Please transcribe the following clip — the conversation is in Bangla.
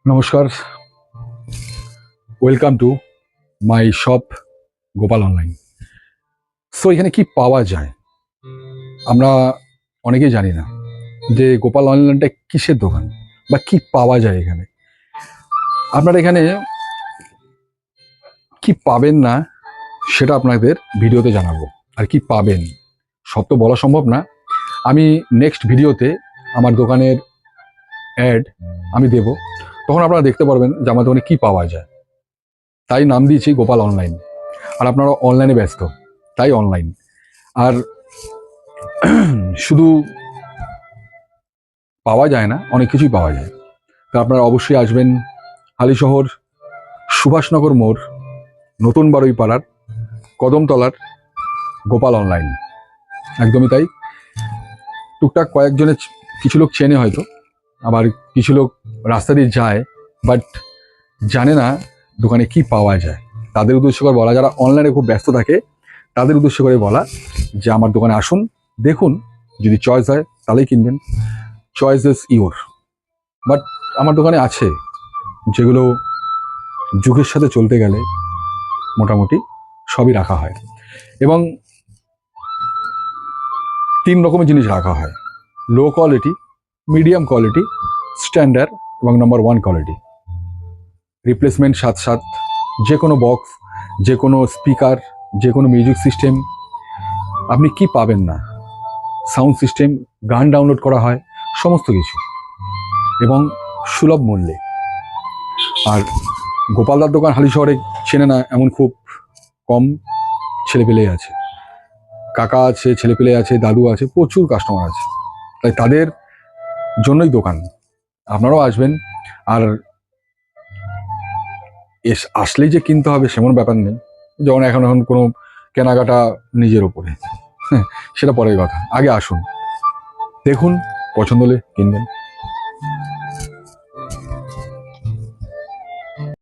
নমস্কার, welcome to my shop Gopal online. So এখানে কি পাওয়া যায় আমরা অনেকেই জানি না যে গোপাল অনলাইনটা কিসের দোকান বা কি পাওয়া যায় এখানে। আপনারা এখানে কি পাবেন না সেটা আপনাদের ভিডিওতে জানাবো, আর কি পাবেন সব তো বলা সম্ভব না। আমি নেক্সট ভিডিওতে আমার দোকানের অ্যাড আমি দেব, তখন আপনারা দেখতে পারবেন যে আমার দোকানে কি পাওয়া যায়। তাই নাম দিয়েছি গোপাল অনলাইন। আর আপনারা অনলাইনে ব্যস্ত, তাই অনলাইন। আর শুধু পাওয়া যায় না, অনেক কিছুই পাওয়া যায়। তো আপনারা অবশ্যই আসবেন হালিশহর সুভাষনগর মোড়, নতুন বারুইপাড়ার কদমতলার গোপাল অনলাইন। একদমই তাই। টুকটাক কয়েকজনের কিছু লোক চেনে হয়তো, আবার কিছু লোক রাস্তা দিয়ে যায় বাট জানে না দোকানে কি পাওয়া যায়। তাদের উদ্দেশ্য করে বলা, যারা অনলাইনে খুব ব্যস্ত থাকে তাদের উদ্দেশ্য করে বলা যে আমার দোকানে আসুন, দেখুন, যদি চয়েস হয় তাহলেই কিনবেন। Choice is your. বাট আমার দোকানে আছে যেগুলো যুগের সাথে চলতে গেলে মোটামুটি সবই রাখা হয়, এবং 3 রকমের জিনিস রাখা হয়: low quality, medium quality, standard এবং নাম্বার 1 কোয়ালিটি। রিপ্লেসমেন্ট সাথ সাথ যে কোনো বক্স, যে কোনো স্পিকার, যে কোনো মিউজিক সিস্টেম আপনি কি পাবেন না, সাউন্ড সিস্টেম, গান ডাউনলোড করা হয়, সমস্ত কিছু, এবং সুলভ মূল্যে। আর গোপালদার দোকান হালিশহরে চেনে না এমন খুব কম ছেলেপেলে আছে, কাকা আছে, ছেলেপেলে আছে, দাদু আছে, প্রচুর কাস্টমার আছে। তাই তাদের জন্যই দোকান। আপনারাও আসবেন। আর আসলেই যে কিনতে হবে সেমন ব্যাপার নেই, যেমন এখন কোনো কেনাকাটা নিজের ওপরে, সেটা পরের কথা। আগে আসুন, দেখুন, পছন্দ হলে কিনবেন।